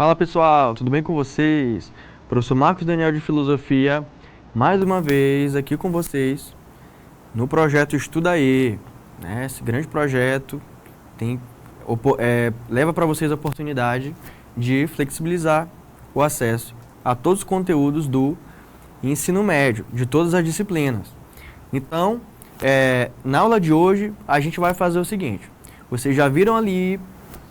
Fala pessoal, tudo bem com vocês? Professor Marcos Daniel de Filosofia, mais uma vez aqui com vocês no projeto Estuda Aí, né? Esse grande projeto leva para vocês a oportunidade de flexibilizar o acesso a todos os conteúdos do ensino médio, de todas as disciplinas. Então, na aula de hoje, a gente vai fazer o seguinte: vocês já viram ali,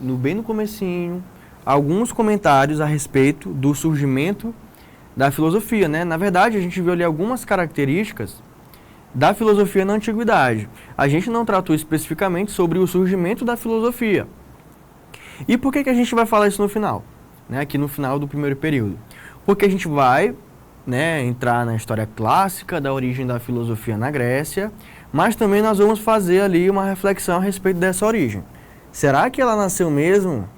bem no comecinho, alguns comentários a respeito do surgimento da filosofia, né? Na verdade, a gente viu ali algumas características da filosofia na antiguidade. A gente não tratou especificamente sobre o surgimento da filosofia. E por que a gente vai falar isso no final? Né? Aqui no final do primeiro período. Porque a gente vai, né, entrar na história clássica da origem da filosofia na Grécia, mas também nós vamos fazer ali uma reflexão a respeito dessa origem. Será que ela nasceu mesmo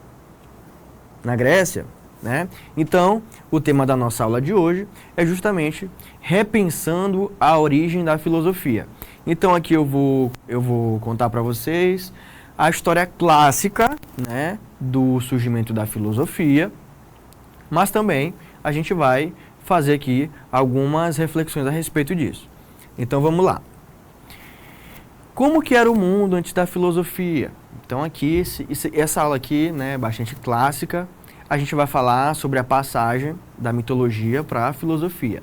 na Grécia? Né? Então, o tema da nossa aula de hoje é justamente repensando a origem da filosofia. Então, aqui eu vou contar para vocês a história clássica, né, do surgimento da filosofia, mas também a gente vai fazer aqui algumas reflexões a respeito disso. Então, vamos lá. Como que era o mundo antes da filosofia? Então, aqui, essa aula aqui, né, bastante clássica, a gente vai falar sobre a passagem da mitologia para a filosofia.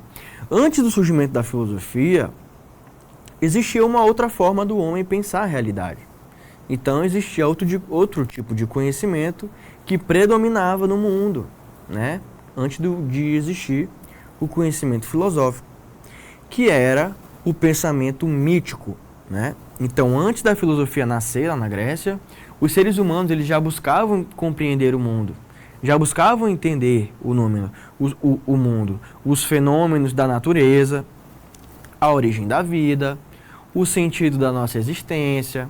Antes do surgimento da filosofia, existia uma outra forma do homem pensar a realidade. Então, existia outro tipo de conhecimento que predominava no mundo, né? Antes de existir o conhecimento filosófico, que era o pensamento mítico, né? Então, antes da filosofia nascer lá na Grécia, os seres humanos eles já buscavam compreender o mundo, já buscavam entender o mundo, os fenômenos da natureza, a origem da vida, o sentido da nossa existência.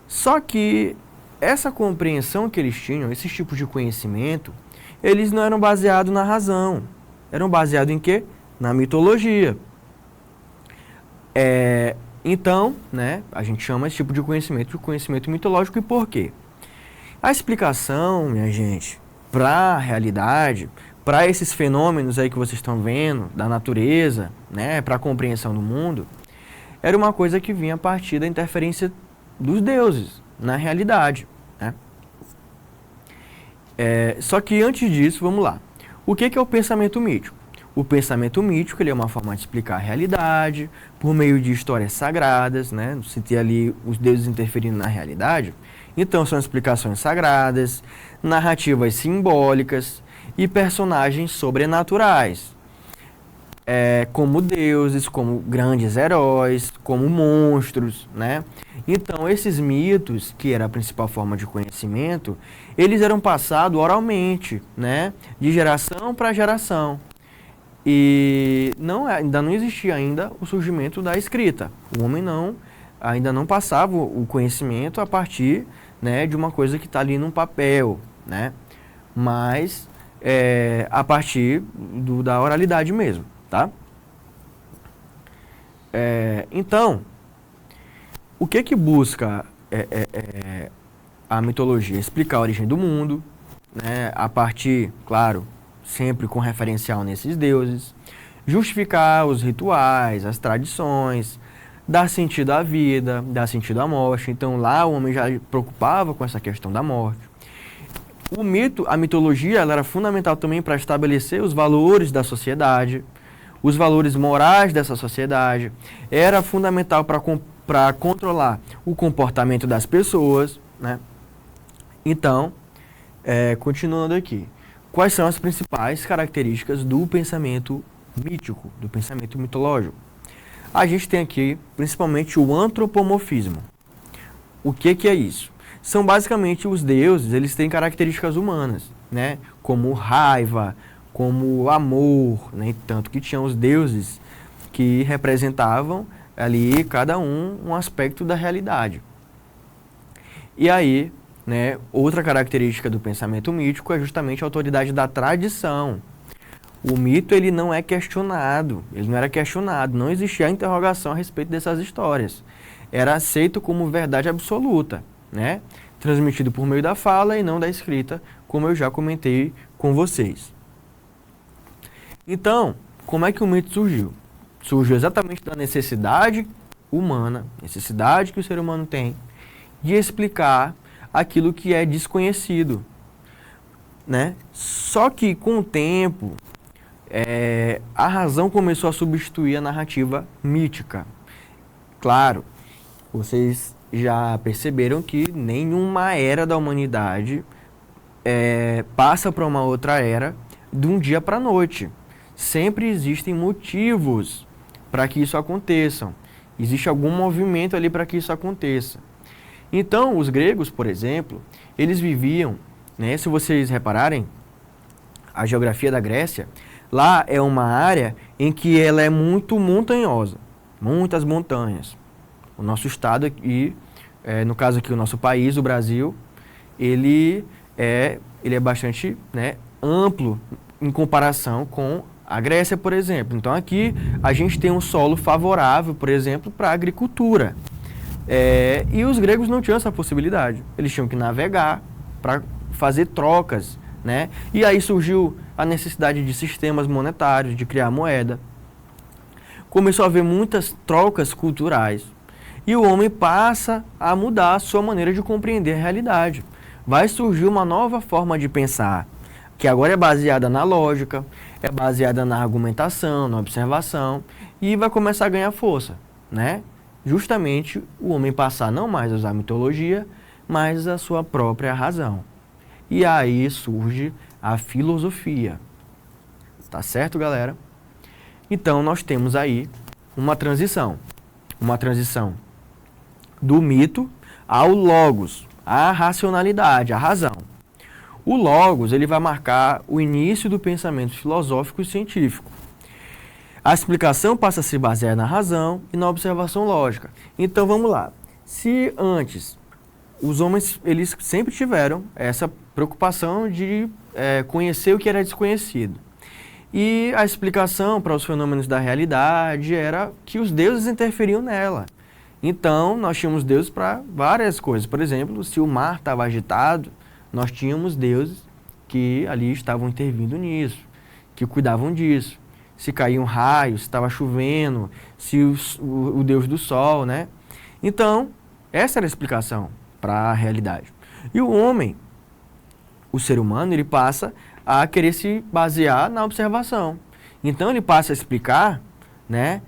Só que essa compreensão que eles tinham, esses tipos de conhecimento, eles não eram baseados na razão. Eram baseados em quê? Na mitologia. Então, né, a gente chama esse tipo de conhecimento mitológico. E por quê? A explicação, minha gente, para a realidade, para esses fenômenos aí que vocês estão vendo, da natureza, né, para a compreensão do mundo, era uma coisa que vinha a partir da interferência dos deuses na realidade, né? Só que antes disso, vamos lá. O que é o pensamento mítico? O pensamento mítico ele é uma forma de explicar a realidade por meio de histórias sagradas, né? Se tem ali os deuses interferindo na realidade, então são explicações sagradas, narrativas simbólicas e personagens sobrenaturais, como deuses, como grandes heróis, como monstros, né? Então esses mitos, que era a principal forma de conhecimento, eles eram passados oralmente, né? De geração para geração. E ainda não existia ainda o surgimento da escrita. O homem ainda não passava o conhecimento a partir, né, de uma coisa que está ali num papel, né? Mas a partir da oralidade mesmo, tá? Então, o que busca a mitologia? Explicar a origem do mundo, né, a partir, claro, sempre com referencial nesses deuses, justificar os rituais, as tradições, dar sentido à vida, dar sentido à morte. Então lá o homem já preocupava com essa questão da morte. A mitologia, ela era fundamental também para estabelecer os valores da sociedade, os valores morais dessa sociedade. Era fundamental para controlar o comportamento das pessoas, né? Então, continuando aqui. Quais são as principais características do pensamento mítico, do pensamento mitológico? A gente tem aqui, principalmente, o antropomorfismo. O que é isso? São basicamente os deuses, eles têm características humanas, né? Como raiva, como amor, né? Tanto que tinham os deuses que representavam ali, cada um aspecto da realidade. E aí, né, outra característica do pensamento mítico é justamente a autoridade da tradição. O mito ele não é questionado, ele não era questionado, não existia interrogação a respeito dessas histórias. Era aceito como verdade absoluta, né? Transmitido por meio da fala e não da escrita, como eu já comentei com vocês. Então, como é que o mito surgiu? Surgiu exatamente da necessidade humana, necessidade que o ser humano tem de explicar aquilo que é desconhecido, né? Só que com o tempo, a razão começou a substituir a narrativa mítica. Claro, vocês já perceberam que nenhuma era da humanidade passa para uma outra era de um dia para a noite. Sempre existem motivos para que isso aconteça. Existe algum movimento ali para que isso aconteça. Então, os gregos, por exemplo, eles viviam, né, se vocês repararem, a geografia da Grécia, lá é uma área em que ela é muito montanhosa, muitas montanhas. O nosso estado aqui, no caso aqui o nosso país, o Brasil, ele é bastante, né, amplo em comparação com a Grécia, por exemplo. Então aqui a gente tem um solo favorável, por exemplo, para a agricultura. E os gregos não tinham essa possibilidade. Eles tinham que navegar para fazer trocas, né? E aí surgiu a necessidade de sistemas monetários, de criar moeda. Começou a haver muitas trocas culturais. E o homem passa a mudar a sua maneira de compreender a realidade. Vai surgir uma nova forma de pensar, que agora é baseada na lógica, é baseada na argumentação, na observação, e vai começar a ganhar força, né? Justamente o homem passar não mais a usar a mitologia, mas a sua própria razão. E aí surge a filosofia. Tá certo, galera? Então nós temos aí uma transição do mito ao logos, à racionalidade, à razão. O logos, ele vai marcar o início do pensamento filosófico e científico. A explicação passa a se basear na razão e na observação lógica. Então vamos lá. Se antes os homens eles sempre tiveram essa preocupação de conhecer o que era desconhecido. E a explicação para os fenômenos da realidade era que os deuses interferiam nela. Então nós tínhamos deuses para várias coisas. Por exemplo, se o mar estava agitado, nós tínhamos deuses que ali estavam intervindo nisso, que cuidavam disso. Se caíam raios, se estava chovendo, se o deus do sol, né? Então, essa era a explicação para a realidade. E o homem, o ser humano, ele passa a querer se basear na observação. Então, ele passa a explicar, né,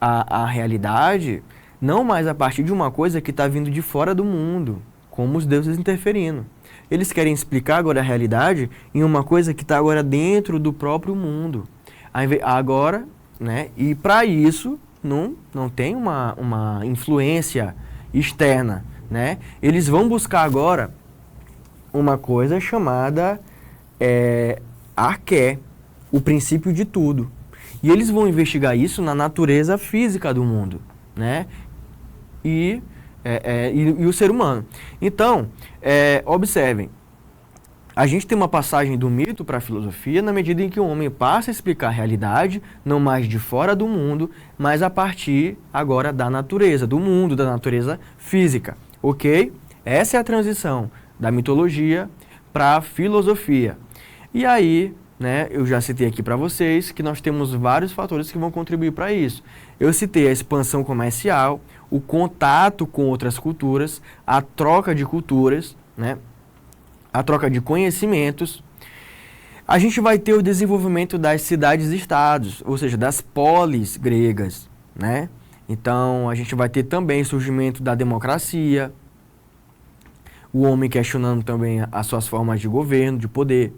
a realidade não mais a partir de uma coisa que está vindo de fora do mundo, como os deuses interferindo. Eles querem explicar agora a realidade em uma coisa que está agora dentro do próprio mundo. Agora, né, e para isso não tem uma influência externa, né? Eles vão buscar agora uma coisa chamada arqué, o princípio de tudo. E eles vão investigar isso na natureza física do mundo, né? E o ser humano. Então, observem, a gente tem uma passagem do mito para a filosofia na medida em que o homem passa a explicar a realidade, não mais de fora do mundo, mas a partir agora da natureza, do mundo, da natureza física, ok? Essa é a transição da mitologia para a filosofia. E aí, né, eu já citei aqui para vocês que nós temos vários fatores que vão contribuir para isso. Eu citei a expansão comercial, o contato com outras culturas, a troca de culturas, né? A troca de conhecimentos. A gente vai ter o desenvolvimento das cidades-estados, ou seja, das polis gregas, né? Então, a gente vai ter também o surgimento da democracia, o homem questionando também as suas formas de governo, de poder.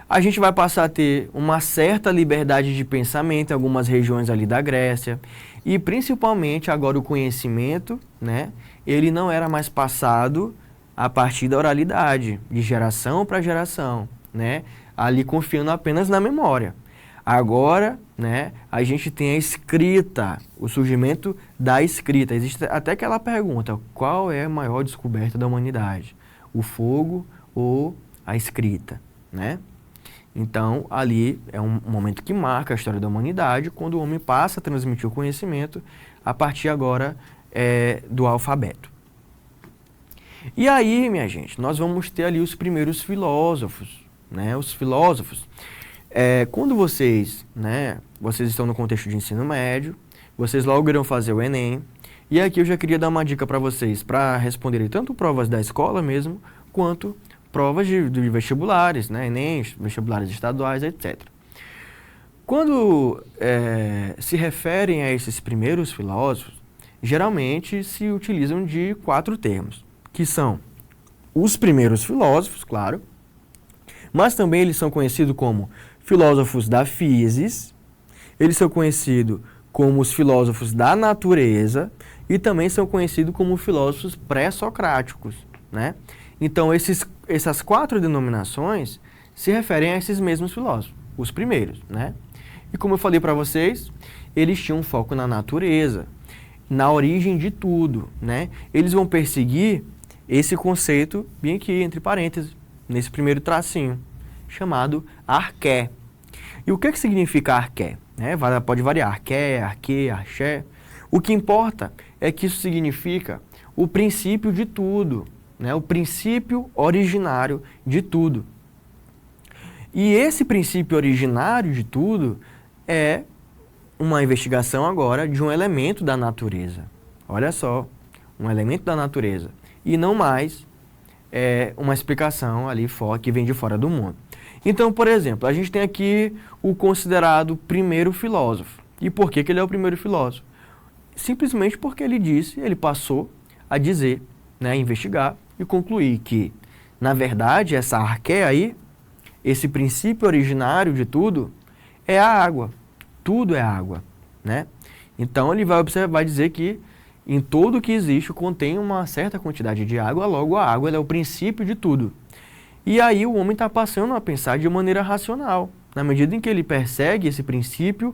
A gente vai passar a ter uma certa liberdade de pensamento em algumas regiões ali da Grécia. E principalmente agora o conhecimento, né, ele não era mais passado a partir da oralidade, de geração para geração, né, ali confiando apenas na memória. Agora, né, a gente tem a escrita, o surgimento da escrita. Existe até aquela pergunta, qual é a maior descoberta da humanidade? O fogo ou a escrita, né? Então, ali é um momento que marca a história da humanidade, quando o homem passa a transmitir o conhecimento a partir agora do alfabeto. E aí, minha gente, nós vamos ter ali os primeiros filósofos, né, os filósofos. Quando vocês estão no contexto de ensino médio, vocês logo irão fazer o Enem, e aqui eu já queria dar uma dica para vocês, para responderem tanto provas da escola mesmo, quanto provas de vestibulares, né, Enem, vestibulares estaduais, etc. Quando se referem a esses primeiros filósofos, geralmente se utilizam de 4 termos, que são os primeiros filósofos, claro, mas também eles são conhecidos como filósofos da physis, eles são conhecidos como os filósofos da natureza e também são conhecidos como filósofos pré-socráticos, né? Então, essas 4 denominações se referem a esses mesmos filósofos, os primeiros, né? E como eu falei para vocês, eles tinham um foco na natureza, na origem de tudo, né? Eles vão perseguir esse conceito bem aqui, entre parênteses, nesse primeiro tracinho, chamado arqué. E o que significa arqué? Pode variar, arqué, arquê, arché. O que importa é que isso significa o princípio de tudo, né? O princípio originário de tudo. E esse princípio originário de tudo é uma investigação agora de um elemento da natureza. Olha só, um elemento da natureza. E não mais uma explicação ali que vem de fora do mundo. Então, por exemplo, a gente tem aqui o considerado primeiro filósofo. E por que ele é o primeiro filósofo? Simplesmente porque ele passou a dizer, né, investigar e concluir que, na verdade, essa arqué aí, esse princípio originário de tudo, é a água. Tudo é água, né? Então, ele vai dizer que em tudo que existe contém uma certa quantidade de água, logo a água é o princípio de tudo. E aí o homem está passando a pensar de maneira racional, na medida em que ele persegue esse princípio,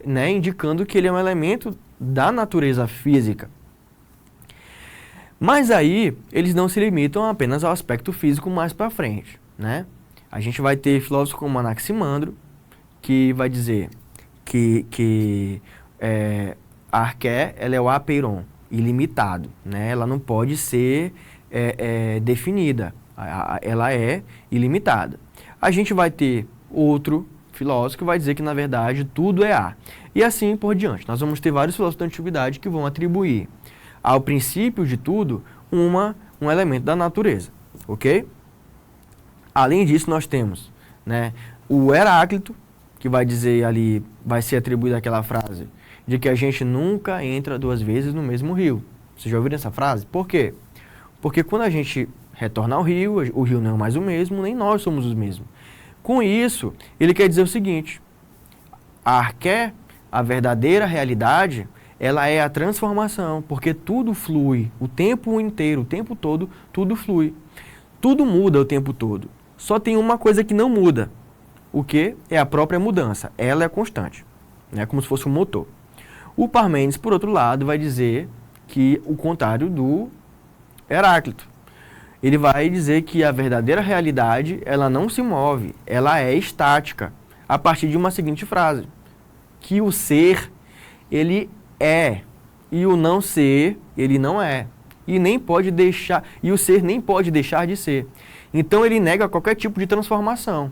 né, indicando que ele é um elemento da natureza física. Mas aí eles não se limitam apenas ao aspecto físico mais para frente, né? A gente vai ter filósofos como Anaximandro, que vai dizer que a arqué, ela é o apeiron, ilimitado, né? Ela não pode ser definida, ela é ilimitada. A gente vai ter outro filósofo que vai dizer que, na verdade, tudo é A. E assim por diante. Nós vamos ter vários filósofos da antiguidade que vão atribuir ao princípio de tudo um elemento da natureza, ok? Além disso, nós temos, né, o Heráclito, que vai dizer ali, vai ser atribuída aquela frase de que a gente nunca entra 2 vezes no mesmo rio. Vocês já ouviram essa frase? Por quê? Porque quando a gente retorna ao rio, o rio não é mais o mesmo, nem nós somos os mesmos. Com isso, ele quer dizer o seguinte: a arqué, a verdadeira realidade, ela é a transformação, porque tudo flui, o tempo inteiro, o tempo todo, tudo flui. Tudo muda o tempo todo. Só tem uma coisa que não muda. O que? É a própria mudança. Ela é constante, né? Como se fosse um motor. O Parmênides, por outro lado, vai dizer que o contrário do Heráclito. Ele vai dizer que a verdadeira realidade, ela não se move, ela é estática, a partir de uma seguinte frase: que o ser, ele é, e o não ser, ele não é. E o ser nem pode deixar de ser. Então ele nega qualquer tipo de transformação.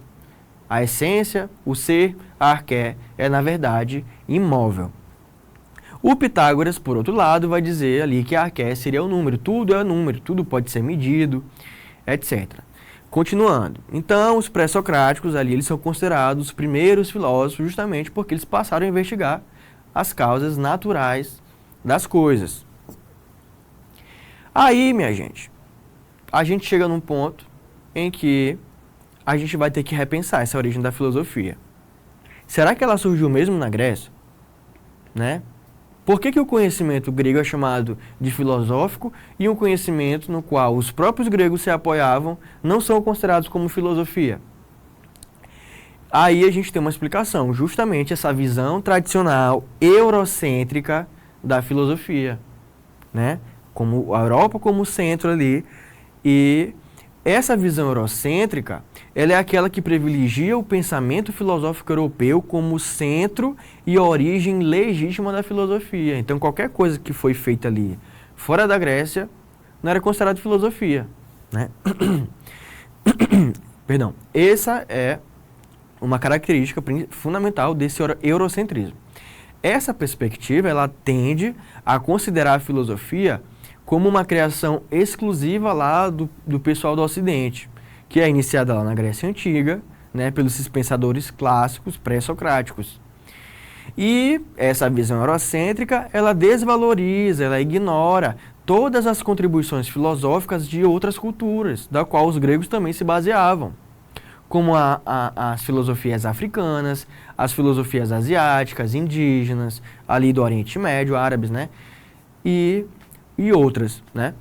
A essência, o ser, a arqué, é na verdade imóvel. O Pitágoras, por outro lado, vai dizer ali que a arqué seria o número. Tudo é número, tudo pode ser medido, etc. Continuando. Então, os pré-socráticos ali, eles são considerados os primeiros filósofos justamente porque eles passaram a investigar as causas naturais das coisas. Aí, minha gente, a gente chega num ponto em que a gente vai ter que repensar essa origem da filosofia. Será que ela surgiu mesmo na Grécia? Né? Por que o conhecimento grego é chamado de filosófico e um conhecimento no qual os próprios gregos se apoiavam não são considerados como filosofia? Aí a gente tem uma explicação, justamente essa visão tradicional eurocêntrica da filosofia, né? Como a Europa como centro ali. E essa visão eurocêntrica, ela é aquela que privilegia o pensamento filosófico europeu como centro e origem legítima da filosofia. Então, qualquer coisa que foi feita ali fora da Grécia não era considerado filosofia, né? Essa é uma característica fundamental desse eurocentrismo. Essa perspectiva, ela tende a considerar a filosofia como uma criação exclusiva lá do pessoal do Ocidente, que é iniciada lá na Grécia Antiga, né, pelos pensadores clássicos pré-socráticos. E essa visão eurocêntrica, ela desvaloriza, ela ignora todas as contribuições filosóficas de outras culturas, da qual os gregos também se baseavam, como as filosofias africanas, as filosofias asiáticas, indígenas, ali do Oriente Médio, árabes, né? E outras, né?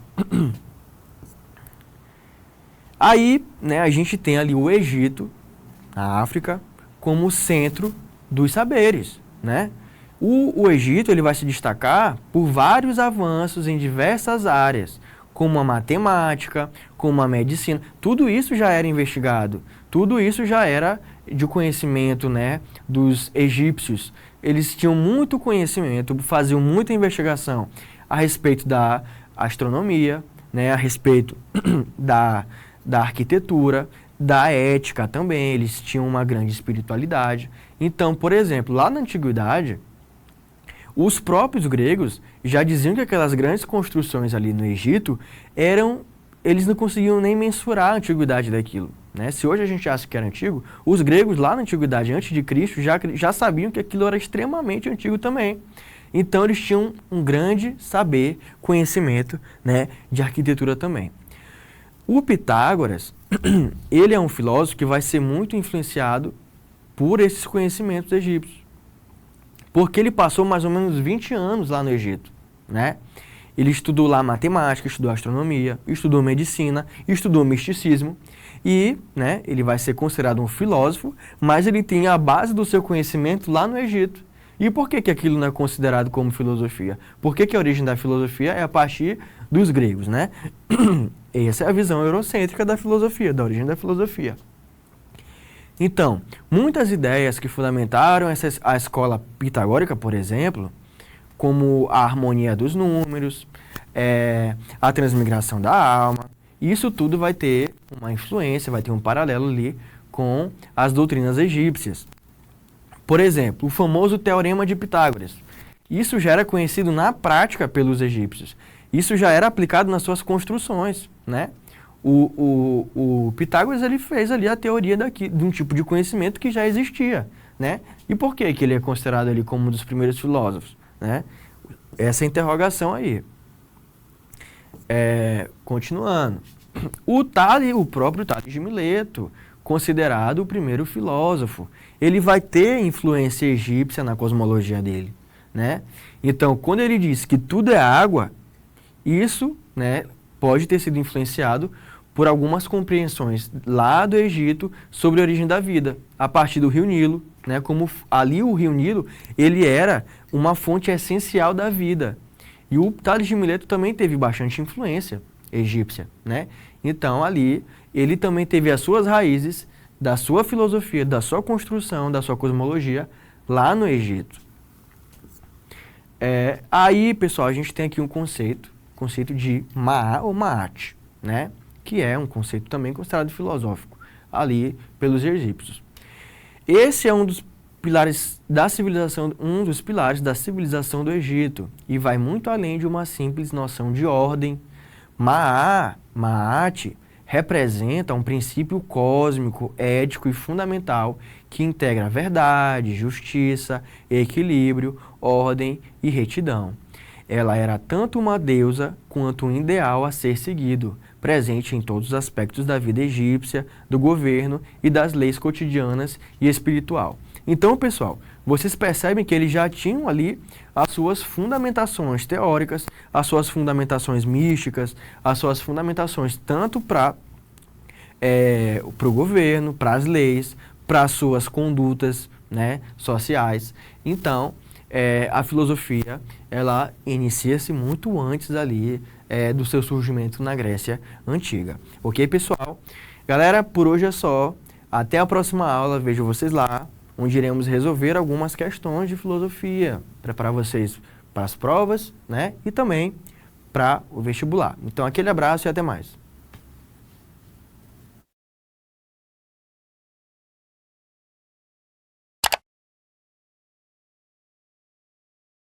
Aí, né, a gente tem ali o Egito, a África, como centro dos saberes, né? O Egito, ele vai se destacar por vários avanços em diversas áreas, como a matemática, como a medicina. Tudo isso já era investigado, tudo isso já era de conhecimento, né, dos egípcios. Eles tinham muito conhecimento, faziam muita investigação a respeito da astronomia, né, a respeito da arquitetura, da ética também. Eles tinham uma grande espiritualidade. Então, por exemplo, lá na antiguidade, os próprios gregos já diziam que aquelas grandes construções ali no Egito eles não conseguiam nem mensurar a antiguidade daquilo, né? Se hoje a gente acha que era antigo, os gregos lá na antiguidade, antes de Cristo, já sabiam que aquilo era extremamente antigo também. Então eles tinham um grande saber, conhecimento, né, de arquitetura também. O Pitágoras, ele é um filósofo que vai ser muito influenciado por esses conhecimentos egípcios, porque ele passou mais ou menos 20 anos lá no Egito, né? Ele estudou lá matemática, estudou astronomia, estudou medicina, estudou misticismo e, né, ele vai ser considerado um filósofo, mas ele tem a base do seu conhecimento lá no Egito. E por que aquilo não é considerado como filosofia? Por que a origem da filosofia é a partir dos gregos, né? Essa é a visão eurocêntrica da filosofia, da origem da filosofia. Então, muitas ideias que fundamentaram a escola pitagórica, por exemplo, como a harmonia dos números, a transmigração da alma, isso tudo vai ter uma influência, vai ter um paralelo ali com as doutrinas egípcias. Por exemplo, o famoso Teorema de Pitágoras. Isso já era conhecido na prática pelos egípcios. Isso já era aplicado nas suas construções, né? O Pitágoras, ele fez ali a teoria de um tipo de conhecimento que já existia, né? E por que ele é considerado ali como um dos primeiros filósofos, né? Essa interrogação aí. Continuando. O próprio Tales de Mileto, considerado o primeiro filósofo, ele vai ter influência egípcia na cosmologia dele, né? Então, quando ele diz que tudo é água, isso, né, pode ter sido influenciado por algumas compreensões lá do Egito sobre a origem da vida, a partir do Rio Nilo, né, como ali o Rio Nilo, ele era uma fonte essencial da vida. E o Tales de Mileto também teve bastante influência egípcia, né? Então, ali, ele também teve as suas raízes da sua filosofia, da sua construção, da sua cosmologia, lá no Egito. Aí, pessoal, a gente tem aqui um conceito de Maá ou Maat, né? Que é um conceito também considerado filosófico, ali pelos egípcios. Esse é um dos pilares da civilização do Egito, e vai muito além de uma simples noção de ordem. Maat, representa um princípio cósmico, ético e fundamental que integra verdade, justiça, equilíbrio, ordem e retidão. Ela era tanto uma deusa quanto um ideal a ser seguido, presente em todos os aspectos da vida egípcia, do governo e das leis cotidianas e espiritual. Então, pessoal, vocês percebem que eles já tinham ali as suas fundamentações teóricas, as suas fundamentações místicas, as suas fundamentações tanto para o governo, para as leis, para as suas condutas, né, sociais. Então, a filosofia, ela inicia-se muito antes ali do seu surgimento na Grécia Antiga. Ok, pessoal? Galera, por hoje é só. Até a próxima aula. Vejo vocês lá, onde iremos resolver algumas questões de filosofia, preparar vocês para as provas, né, e também para o vestibular. Então, aquele abraço e até mais.